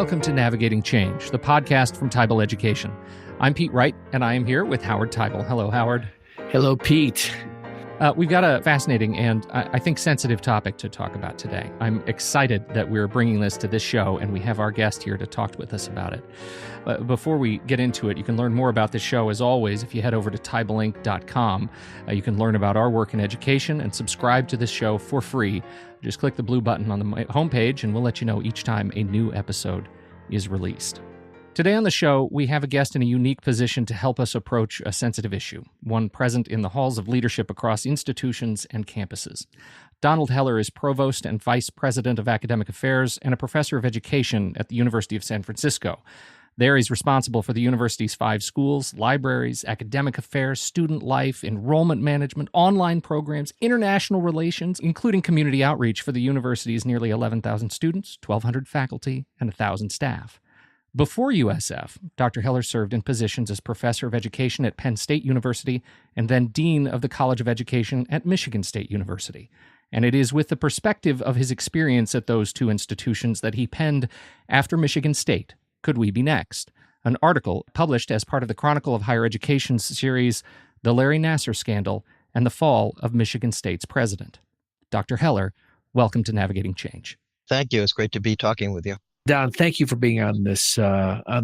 welcome to Navigating Change, the podcast from Tybal Education. I'm Pete Wright, and I am here with Howard Tybal. Hello, Howard. Hello, Pete. We've got a fascinating and I think sensitive topic to talk about today. I'm excited that we're bringing this to this show, and we have our guest here to talk with us about it. Before we get into it, you can learn more about this show, as always, if you head over to tybalinc.com. You can learn about our work in education and subscribe to this show for free. Just click the blue button on the homepage, and we'll let you know each time a new episode is released. Today on the show, we have a guest in a unique position to help us approach a sensitive issue, one present in the halls of leadership across institutions and campuses. Donald Heller is Provost and Vice President of Academic Affairs and a Professor of Education at the University of San Francisco. There, he's responsible for the university's 5 schools, libraries, academic affairs, student life, enrollment management, online programs, international relations, including community outreach for the university's nearly 11,000 students, 1,200 faculty, and 1,000 staff. Before USF, Dr. Heller served in positions as Professor of Education at Penn State University and then Dean of the College of Education at Michigan State University. And it is with the perspective of his experience at those 2 institutions that he penned After Michigan State, Could We Be Next?, an article published as part of the Chronicle of Higher Education's series, The Larry Nassar Scandal and the Fall of Michigan State's President. Dr. Heller, welcome to Navigating Change. Thank you. It's great to be talking with you. Don, thank you for being on this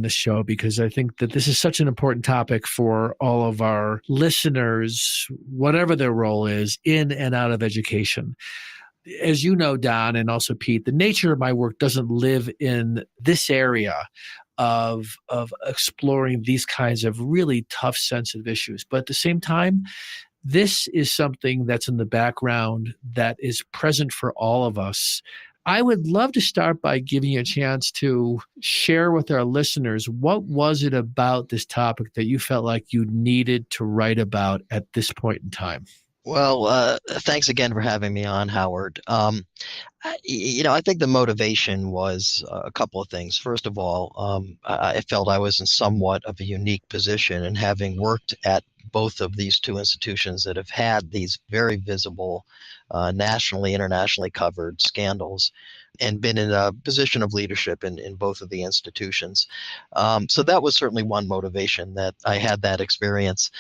show, because I think that this is such an important topic for all of our listeners, whatever their role is in and out of education. As you know, Don, and also Pete, the nature of my work doesn't live in this area of exploring these kinds of really tough, sensitive issues. But at the same time, this is something that's in the background that is present for all of us. I would love to start by giving you a chance to share with our listeners, what was it about this topic that you felt like you needed to write about at this point in time? Well, thanks again for having me on, Howard. I think the motivation was a couple of things. First of all, I felt I was in somewhat of a unique position, and having worked at both of these 2 institutions that have had these very visible, nationally, internationally covered scandals, and been in a position of leadership in both of the institutions. So that was certainly one motivation, that I had that experience.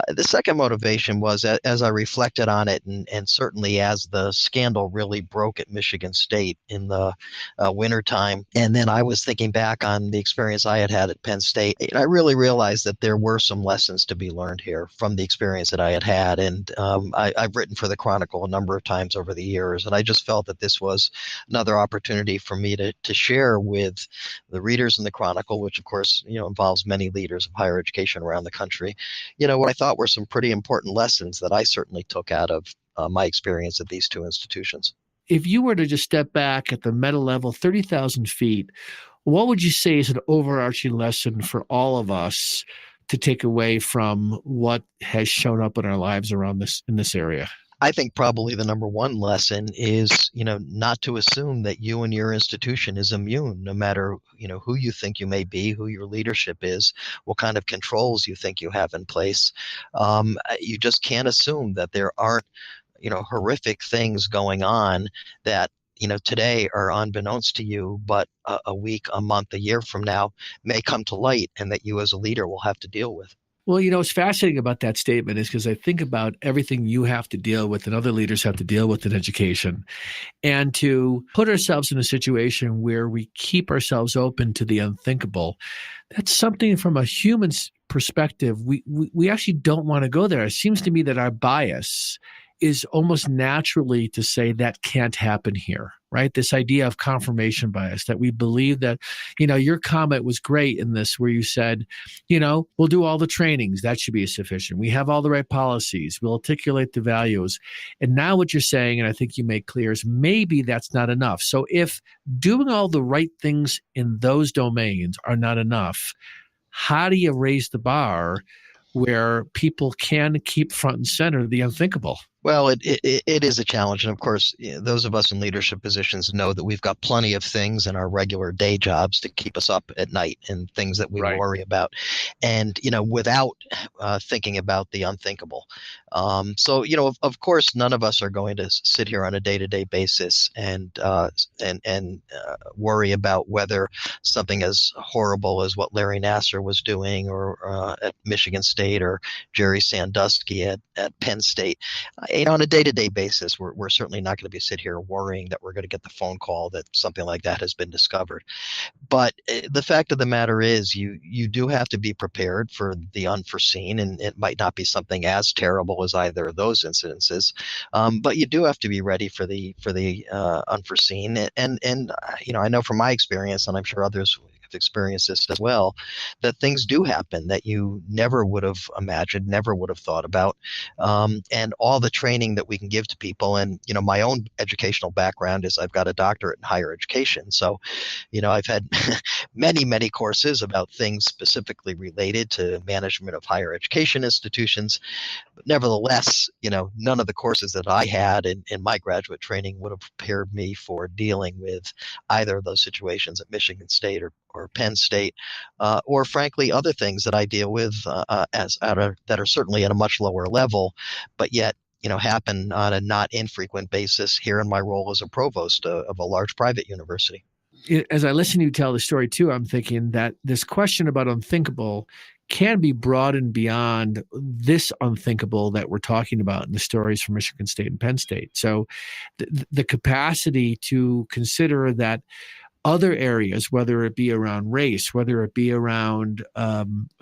The second motivation was, as I reflected on it, and certainly as the scandal really broke at Michigan State in the wintertime, and then I was thinking back on the experience I had at Penn State, I really realized that there were some lessons to be learned here from the experience that I had. And I've written for the Chronicle a number of times over the years, and I just felt that this was another opportunity for me to share with the readers in the Chronicle, which of course involves many leaders of higher education around the country, what I thought were some pretty important lessons that I certainly took out of my experience at these 2 institutions. If you were to just step back at the meta level, 30,000 feet, what would you say is an overarching lesson for all of us to take away from what has shown up in our lives around this, in this area? I think probably the number one lesson is, not to assume that you and your institution is immune, no matter, who you think you may be, who your leadership is, what kind of controls you think you have in place. You just can't assume that there aren't, horrific things going on that, today are unbeknownst to you, but a week, a month, a year from now may come to light, and that you as a leader will have to deal with. Well, what's fascinating about that statement is because I think about everything you have to deal with and other leaders have to deal with in education, and to put ourselves in a situation where we keep ourselves open to the unthinkable. That's something from a human's perspective, we actually don't want to go there. It seems to me that our bias is almost naturally to say that can't happen here, right? This idea of confirmation bias, that we believe that, your comment was great in this, where you said, we'll do all the trainings. That should be sufficient. We have all the right policies. We'll articulate the values. And now what you're saying, and I think you make clear, is maybe that's not enough. So if doing all the right things in those domains are not enough, how do you raise the bar where people can keep front and center the unthinkable? Well, it is a challenge. And of course, those of us in leadership positions know that we've got plenty of things in our regular day jobs to keep us up at night and things that we Right. worry about. And, without thinking about the unthinkable. So, of course, none of us are going to sit here on a day-to-day basis and worry about whether something as horrible as what Larry Nassar was doing or at Michigan State or Jerry Sandusky at Penn State on a day-to-day basis, we're certainly not going to be sit here worrying that we're going to get the phone call that something like that has been discovered. But the fact of the matter is, you do have to be prepared for the unforeseen, and it might not be something as terrible as either of those incidences, but you do have to be ready for the unforeseen. I know from my experience, and I'm sure others have experienced this as well, that things do happen that you never would have imagined, never would have thought about, and all the training that we can give to people. And my own educational background is I've got a doctorate in higher education, so I've had many courses about things specifically related to management of higher education institutions. But nevertheless, none of the courses that I had in my graduate training would have prepared me for dealing with either of those situations at Michigan State or Penn State, or frankly, other things that I deal with that are certainly at a much lower level, but yet happen on a not infrequent basis here in my role as a provost of a large private university. As I listen to you tell the story too, I'm thinking that this question about unthinkable can be broadened beyond this unthinkable that we're talking about in the stories from Michigan State and Penn State. So the capacity to consider that other areas, whether it be around race, whether it be around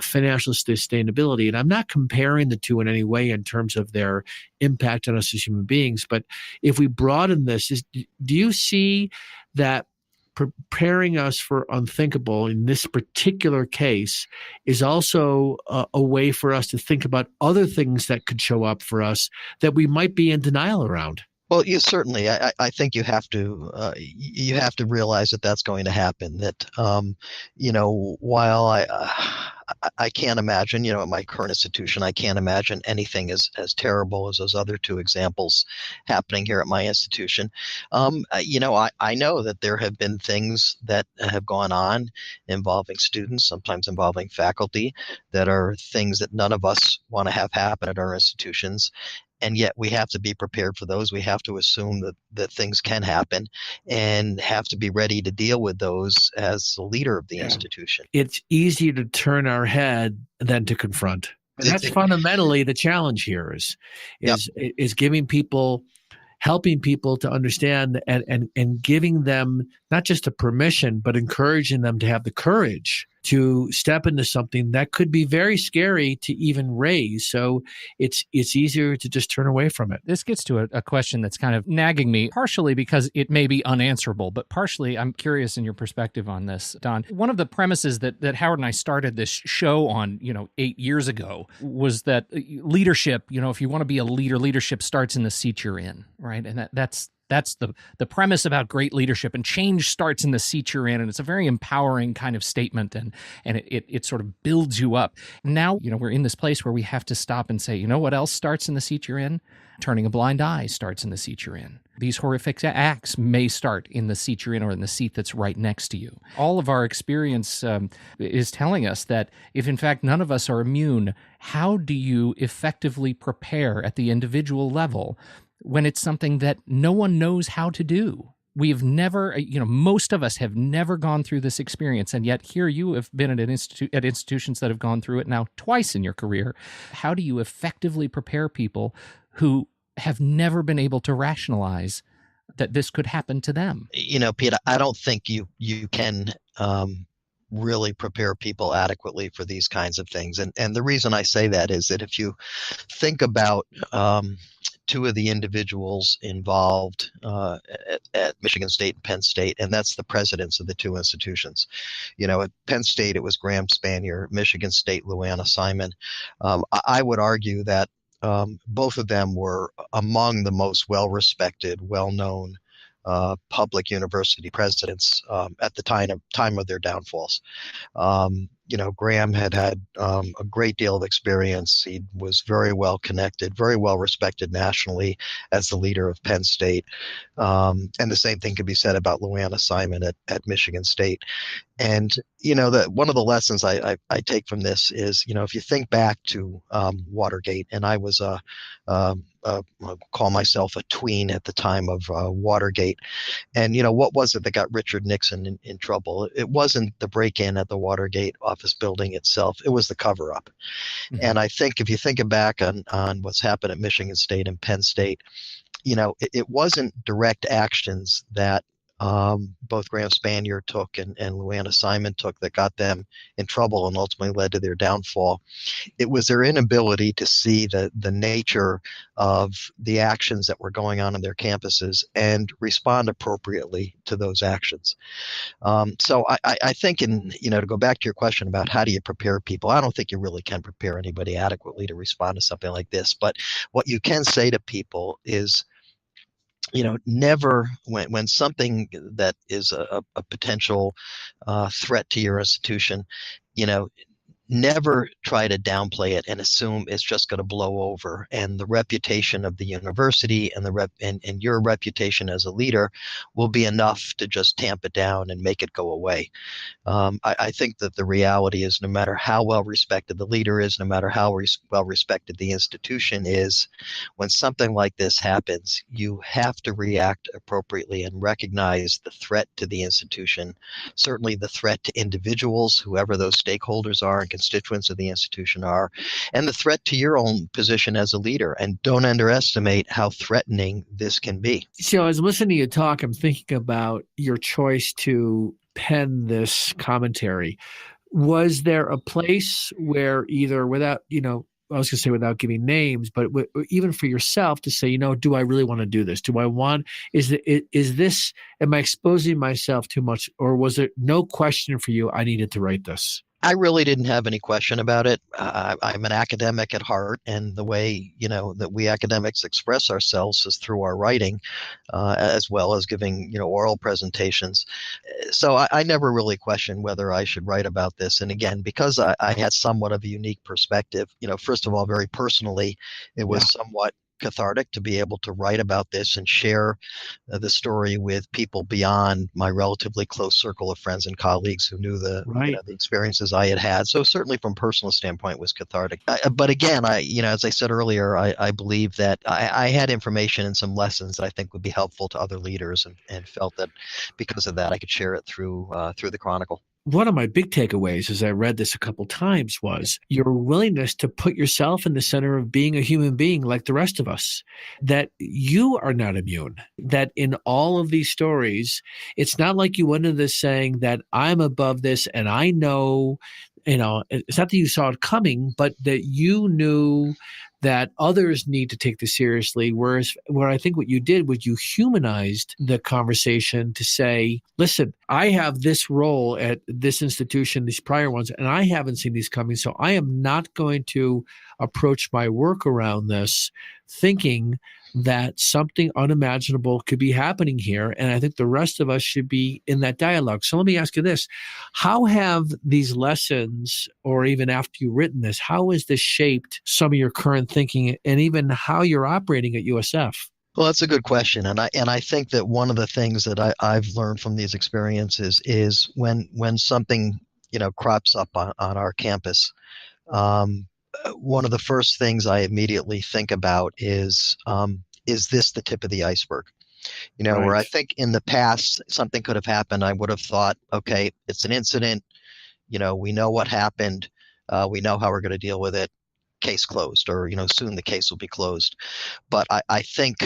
financial sustainability, and I'm not comparing the two in any way in terms of their impact on us as human beings, but if we broaden this, do you see that preparing us for unthinkable in this particular case is also a way for us to think about other things that could show up for us that we might be in denial around? Well, you certainly. I think you have to realize that that's going to happen. That while I can't imagine, at my current institution, I can't imagine anything as terrible as those other two examples happening here at my institution. I know that there have been things that have gone on involving students, sometimes involving faculty, that are things that none of us want to have happen at our institutions. And yet we have to be prepared for those. We have to assume that things can happen and have to be ready to deal with those as the leader of the institution. It's easier to turn our head than to confront. And that's It- fundamentally the challenge here Yep. is giving people, helping people to understand and giving them not just the permission, but encouraging them to have the courage to step into something that could be very scary to even raise. So it's easier to just turn away from it. This gets to a question that's kind of nagging me, partially because it may be unanswerable, but partially I'm curious in your perspective on this, Don. One of the premises that Howard and I started this show on, 8 years ago was that leadership, if you want to be a leader, leadership starts in the seat you're in, right? And that's the premise about great leadership, and change starts in the seat you're in. And it's a very empowering kind of statement, and it sort of builds you up. Now, we're in this place where we have to stop and say, what else starts in the seat you're in? Turning a blind eye starts in the seat you're in. These horrific acts may start in the seat you're in or in the seat that's right next to you. All of our experience is telling us that if in fact none of us are immune, how do you effectively prepare at the individual level when it's something that no one knows how to do? We've never, most of us have never gone through this experience, and yet here you have been at at institutions that have gone through it now twice in your career. How do you effectively prepare people who have never been able to rationalize that this could happen to them? Pete, I don't think you can really prepare people adequately for these kinds of things. And the reason I say that is that if you think about two of the individuals involved at Michigan State and Penn State, and that's the presidents of the two institutions. At Penn State, it was Graham Spanier; Michigan State, Luana Simon. I would argue that both of them were among the most well-respected, well-known public university presidents at the time of their downfalls. Graham had a great deal of experience. He was very well connected, very well respected nationally as the leader of Penn State. And the same thing could be said about Luann Simon at Michigan State. And, one of the lessons I take from this is, if you think back to Watergate, and I was I'll call myself a tween at the time of Watergate. And, what was it that got Richard Nixon in trouble? It wasn't the break-in at the Watergate office building itself. It was the cover-up. Mm-hmm. And I think if you think back on what's happened at Michigan State and Penn State, it wasn't direct actions that both Graham Spanier took and Luann Simon took that got them in trouble and ultimately led to their downfall. It was their inability to see the nature of the actions that were going on in their campuses and respond appropriately to those actions. So I think, to go back to your question about how do you prepare people, I don't think you really can prepare anybody adequately to respond to something like this. But what you can say to people is, never when something that is a potential threat to your institution, never try to downplay it and assume it's just going to blow over. And the reputation of the university and and your reputation as a leader will be enough to just tamp it down and make it go away. I think that the reality is, no matter how well respected the leader is, no matter how well respected the institution is, when something like this happens, you have to react appropriately and recognize the threat to the institution, certainly the threat to individuals, whoever those stakeholders are and constituents of the institution are, and the threat to your own position as a leader. And don't underestimate how threatening this can be. So as I'm listening to you talk, I'm thinking about your choice to pen this commentary. Was there a place where either without, I was going to say without giving names, but even for yourself to say, do I really want to do this? Do I want, is this, am I exposing myself too much? Or was there no question for you, I needed to write this? I really didn't have any question about it. I'm an academic at heart, and the way that we academics express ourselves is through our writing, as well as giving oral presentations. So I never really questioned whether I should write about this. And again, because I had somewhat of a unique perspective, first of all, very personally, it was somewhat cathartic to be able to write about this and share the story with people beyond my relatively close circle of friends and colleagues who knew the experiences I had had. So certainly from a personal standpoint, it was cathartic. But again, as I said earlier, I believe that I had information and some lessons that I think would be helpful to other leaders, and felt that because of that, I could share it through the Chronicle. One of my big takeaways as I read this a couple times was your willingness to put yourself in the center of being a human being like the rest of us, that you are not immune, that in all of these stories, it's not like you went into this saying that I'm above this and I know, it's not that you saw it coming, but that you knew that others need to take this seriously. Whereas what I think what you did was you humanized the conversation to say, listen, I have this role at this institution, these prior ones, and I haven't seen these coming. So I am not going to approach my work around this thinking that something unimaginable could be happening here. And I think the rest of us should be in that dialogue. So let me ask you this. How have these lessons, or even after you've written this, how has this shaped some of your current thinking and even how you're operating at USF? Well, that's a good question. And I think that one of the things that I've learned from these experiences is when something, crops up on our campus, one of the first things I immediately think about is this the tip of the iceberg? Right. Where I think in the past something could have happened, I would have thought, okay, it's an incident. We know what happened. We know how we're going to deal with it. Case closed, or soon the case will be closed. But I think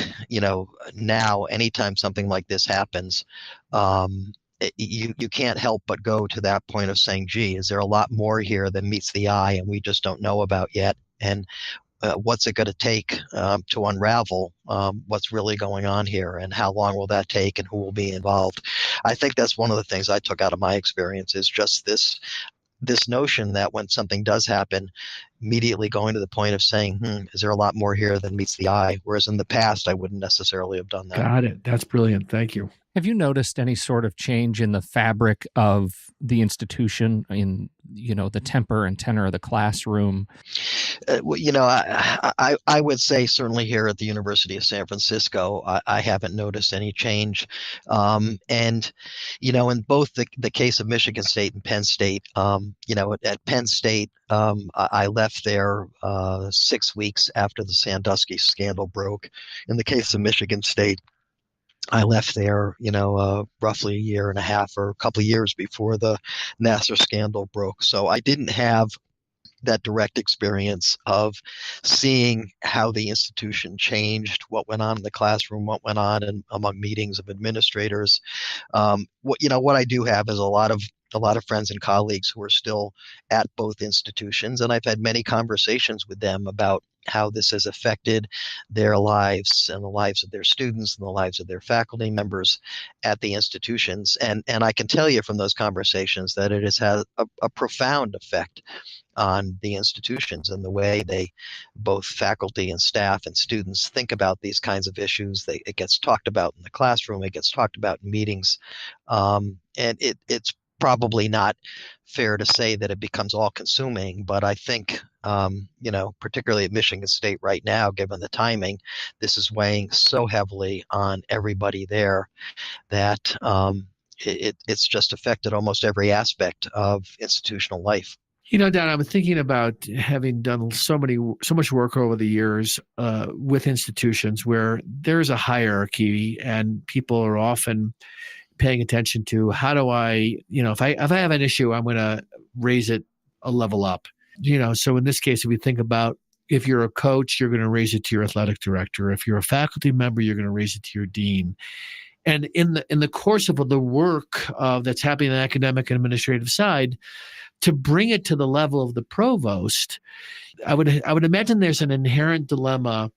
now anytime something like this happens, you can't help but go to that point of saying, gee, is there a lot more here than meets the eye and we just don't know about yet? And what's it going to take to unravel what's really going on here, and how long will that take, and who will be involved? I think that's one of the things I took out of my experience, is just this this notion that when something does happen, immediately going to the point of saying, is there a lot more here than meets the eye? Whereas in the past, I wouldn't necessarily have done that. Got it. That's brilliant. Thank you. Have you noticed any sort of change in the fabric of the institution, in the temper and tenor of the classroom? I would say certainly here at the University of San Francisco, I haven't noticed any change. And in both the case of Michigan State and Penn State, at Penn State, I left there 6 weeks after the Sandusky scandal broke. In the case of Michigan State, I left there, roughly a year and a half or a couple of years before the Nassar scandal broke. So I didn't have that direct experience of seeing how the institution changed, what went on in the classroom, what went on among meetings of administrators. What I do have is a lot of friends and colleagues who are still at both institutions, and I've had many conversations with them about how this has affected their lives and the lives of their students and the lives of their faculty members at the institutions. And I can tell you from those conversations that it has had a profound effect on the institutions and the way both faculty and staff and students think about these kinds of issues. It gets talked about in the classroom, it gets talked about in meetings, and it's probably not fair to say that it becomes all-consuming, but I think, particularly at Michigan State right now, given the timing, this is weighing so heavily on everybody there that it's just affected almost every aspect of institutional life. Don, I'm thinking about having done so much work over the years with institutions where there's a hierarchy and people are often paying attention to how do I, if I have an issue, I'm going to raise it a level up. So in this case, if we think about, if you're a coach, you're going to raise it to your athletic director. If you're a faculty member, you're going to raise it to your dean. And in the course of the work that's happening on the academic and administrative side, to bring it to the level of the provost, I would imagine there's an inherent dilemma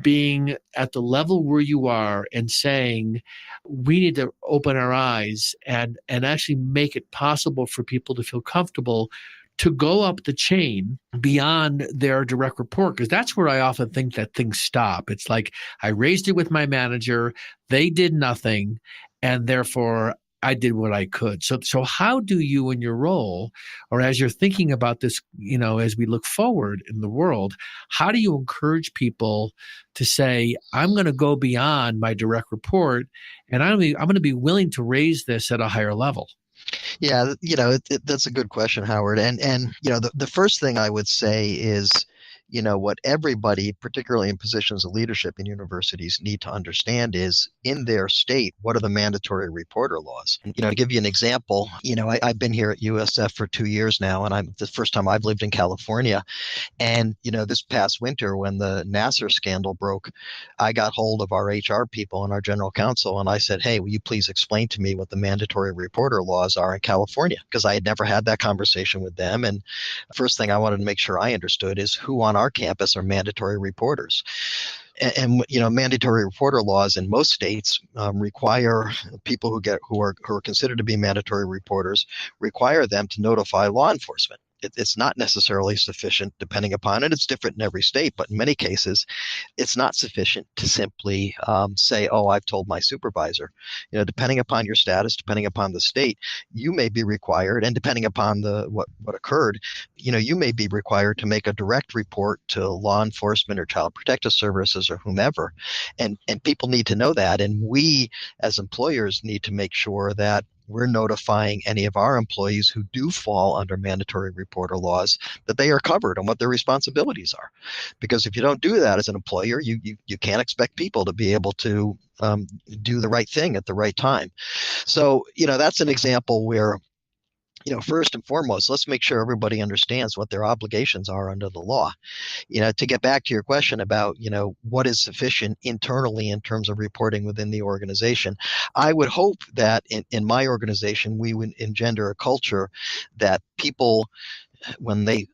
being at the level where you are and saying, we need to open our eyes and actually make it possible for people to feel comfortable to go up the chain beyond their direct report. Because that's where I often think that things stop. It's like, I raised it with my manager, they did nothing, and therefore I did what I could. So how do you, in your role, or as you're thinking about this, as we look forward in the world, how do you encourage people to say, I'm going to go beyond my direct report, and I'm going to be willing to raise this at a higher level? Yeah, that's a good question, Howard. And the first thing I would say is, what everybody, particularly in positions of leadership in universities, need to understand is, in their state, what are the mandatory reporter laws? And, to give you an example, I've been here at USF for 2 years now, and the first time I've lived in California. And, this past winter when the Nassar scandal broke, I got hold of our HR people and our general counsel, and I said, hey, will you please explain to me what the mandatory reporter laws are in California? Because I had never had that conversation with them. And the first thing I wanted to make sure I understood is who on our campus are mandatory reporters. And mandatory reporter laws in most states require people who are considered to be mandatory reporters, require them to notify law enforcement. It's not necessarily sufficient, depending upon it. It's different in every state, but in many cases, it's not sufficient to simply say, "Oh, I've told my supervisor." Depending upon your status, depending upon the state, you may be required, and depending upon what occurred, you may be required to make a direct report to law enforcement or child protective services or whomever, and people need to know that, and we as employers need to make sure that we're notifying any of our employees who do fall under mandatory reporter laws that they are covered and what their responsibilities are. Because if you don't do that as an employer, you can't expect people to be able to do the right thing at the right time. So, that's an example where, first and foremost, let's make sure everybody understands what their obligations are under the law. To get back to your question about, what is sufficient internally in terms of reporting within the organization, I would hope that in my organization, we would engender a culture that people, when they,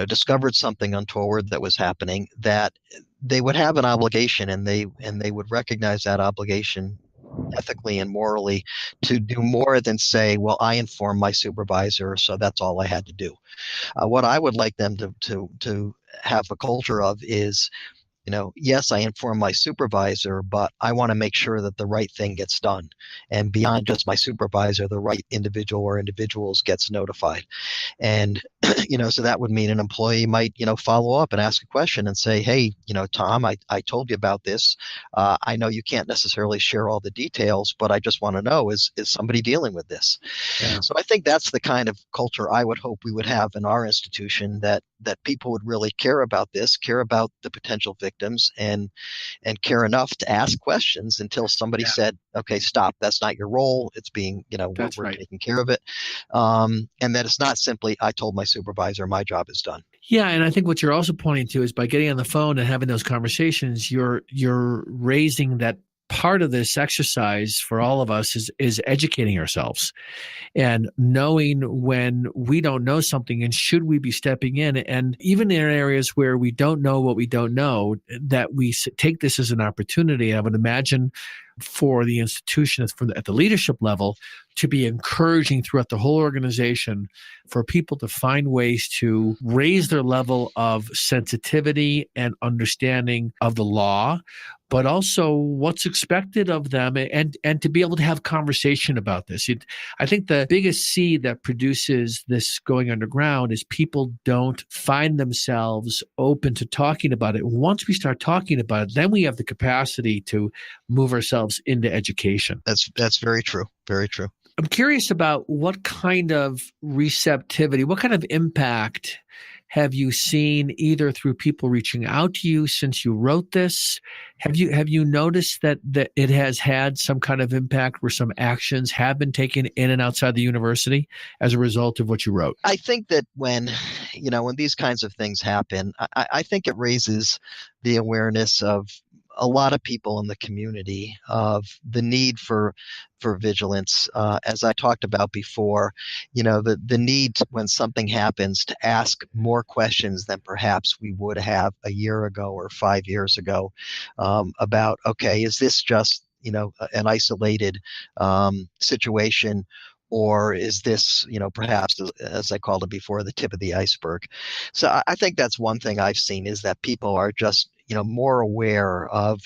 discovered something untoward that was happening, that they would have an obligation, and they would recognize that obligation ethically and morally to do more than say, well, I informed my supervisor, so that's all I had to do. What I would like them to have a culture of is, yes, I inform my supervisor, but I want to make sure that the right thing gets done. And beyond just my supervisor, the right individual or individuals gets notified. And, so that would mean an employee might, follow up and ask a question and say, hey, Tom, I told you about this. I know you can't necessarily share all the details, but I just want to know, is somebody dealing with this? Yeah. So I think that's the kind of culture I would hope we would have in our institution, that people would really care about this, care about the potential victims, and care enough to ask questions until somebody said, okay, stop, that's not your role. It's being, That's we're right. taking care of it. And that it's not simply, I told my supervisor, my job is done. Yeah, and I think what you're also pointing to is by getting on the phone and having those conversations, you're raising that part of this exercise for all of us is educating ourselves and knowing when we don't know something and should we be stepping in. And even in areas where we don't know what we don't know, that we take this as an opportunity. I would imagine for the institution at the leadership level to be encouraging throughout the whole organization for people to find ways to raise their level of sensitivity and understanding of the law, but also what's expected of them, and to be able to have conversation about this. I think the biggest seed that produces this going underground is people don't find themselves open to talking about it. Once we start talking about it, then we have the capacity to move ourselves into education. That's very true. Very true. I'm curious about what kind of receptivity, what kind of impact have you seen either through people reaching out to you since you wrote this? Have you noticed that it has had some kind of impact where some actions have been taken in and outside the university as a result of what you wrote? I think that when these kinds of things happen, I think it raises the awareness of a lot of people in the community of the need for vigilance. As I talked about before, the need when something happens to ask more questions than perhaps we would have a year ago or 5 years ago, about, okay, is this just an isolated situation? Or is this, perhaps, as I called it before, the tip of the iceberg? So I think that's one thing I've seen, is that people are just, more aware of,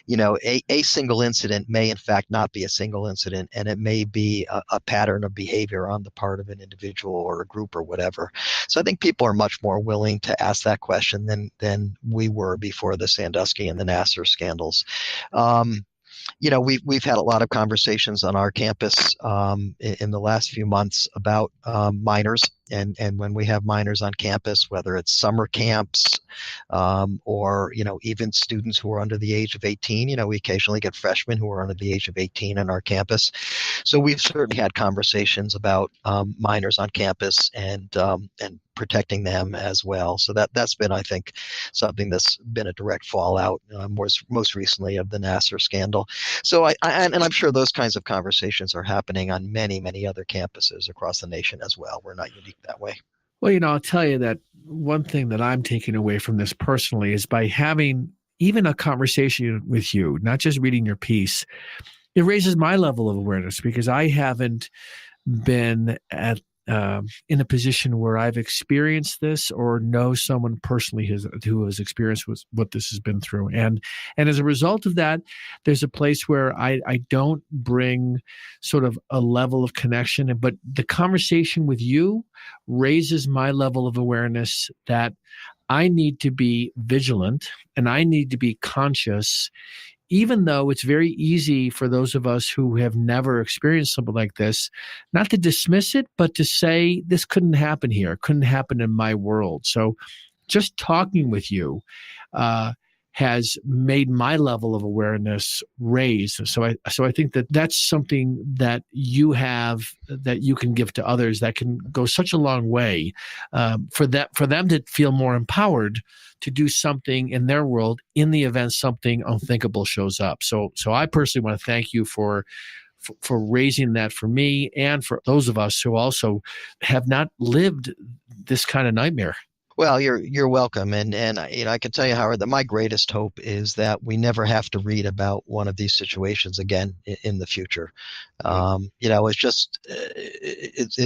a single incident may in fact not be a single incident, and it may be a pattern of behavior on the part of an individual or a group or whatever. So I think people are much more willing to ask that question than we were before the Sandusky and the Nassar scandals. We've had a lot of conversations on our campus in the last few months about minors. And when we have minors on campus, whether it's summer camps or, even students who are under the age of 18, we occasionally get freshmen who are under the age of 18 on our campus. So we've certainly had conversations about minors on campus and protecting them as well. So that's been, I think, something that's been a direct fallout most recently of the Nassar scandal. So and I'm sure those kinds of conversations are happening on many, many other campuses across the nation as well. We're not unique that way. Well, I'll tell you that one thing that I'm taking away from this personally is by having even a conversation with you, not just reading your piece, it raises my level of awareness because I haven't been in a position where I've experienced this or know someone personally who has experienced what this has been through. And as a result of that, there's a place where I don't bring sort of a level of connection, but the conversation with you raises my level of awareness that I need to be vigilant and I need to be conscious, even though it's very easy for those of us who have never experienced something like this, not to dismiss it, but to say, this couldn't happen here, couldn't happen in my world. So just talking with you has made my level of awareness raise. So I think that that's something that you have that you can give to others that can go such a long way for them to feel more empowered to do something in their world in the event something unthinkable shows up. So I personally want to thank you for raising that for me and for those of us who also have not lived this kind of nightmare. Well, you're welcome, and I can tell you, Howard, that my greatest hope is that we never have to read about one of these situations again in the future. It's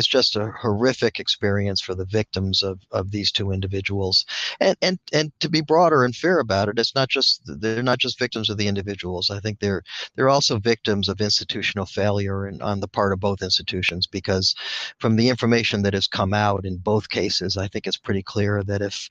just a horrific experience for the victims of these two individuals, and to be broader and fair about it, they're not just victims of the individuals. I think they're also victims of institutional failure and on the part of both institutions, because from the information that has come out in both cases, I think it's pretty clear that if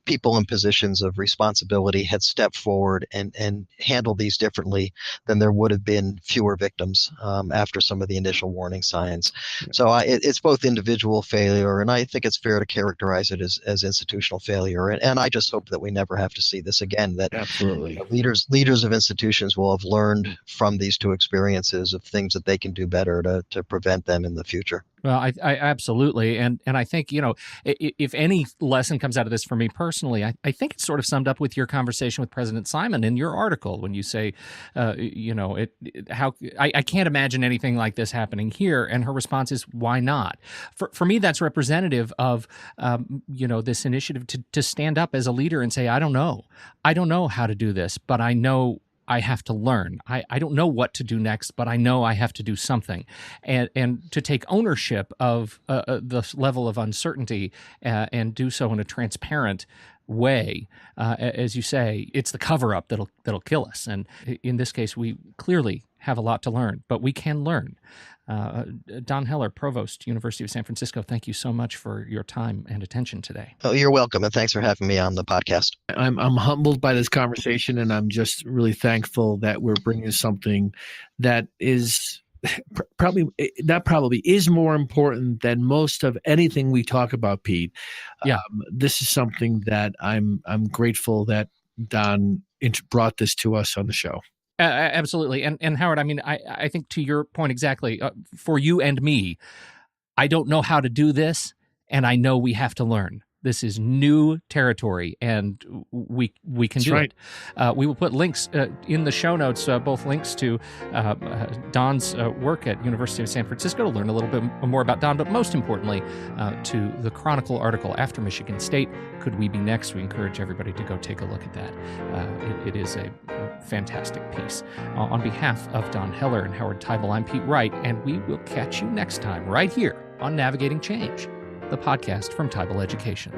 people in positions of responsibility had stepped forward and handled these differently, then there would have been fewer victims after some of the initial warning signs. So it's both individual failure, and I think it's fair to characterize it as institutional failure. And I just hope that we never have to see this again, that Absolutely. leaders of institutions will have learned from these two experiences of things that they can do better to prevent them in the future. Well, I absolutely, and I think, if any lesson comes out of this for me personally, I think it's sort of summed up with your conversation with President Simon in your article when you say, I can't imagine anything like this happening here, and her response is, why not? For me, that's representative of this initiative to stand up as a leader and say, I don't know how to do this, but I know I have to learn. I don't know what to do next, but I know I have to do something. And to take ownership of the level of uncertainty and do so in a transparent way. As you say, it's the cover-up that'll kill us. And in this case, we clearly have a lot to learn, but we can learn. Don Heller, Provost, University of San Francisco, thank you so much for your time and attention today. Oh, you're welcome, and thanks for having me on the podcast. I'm humbled by this conversation, and I'm just really thankful that we're bringing something that is probably is more important than most of anything we talk about, Pete. Yeah. This is something that I'm grateful that Don brought this to us on the show. Absolutely. And Howard, I mean, I think to your point exactly, for you and me, I don't know how to do this, and I know we have to learn. This is new territory, and we can do it. We will put links in the show notes, both links to Don's work at University of San Francisco to learn a little bit more about Don, but most importantly, to the Chronicle article, After Michigan State, Could We Be Next? We encourage everybody to go take a look at that. It is a fantastic piece. On behalf of Don Heller and Howard Teibel, I'm Pete Wright, and we will catch you next time right here on Navigating Change, the podcast from Teibel Education.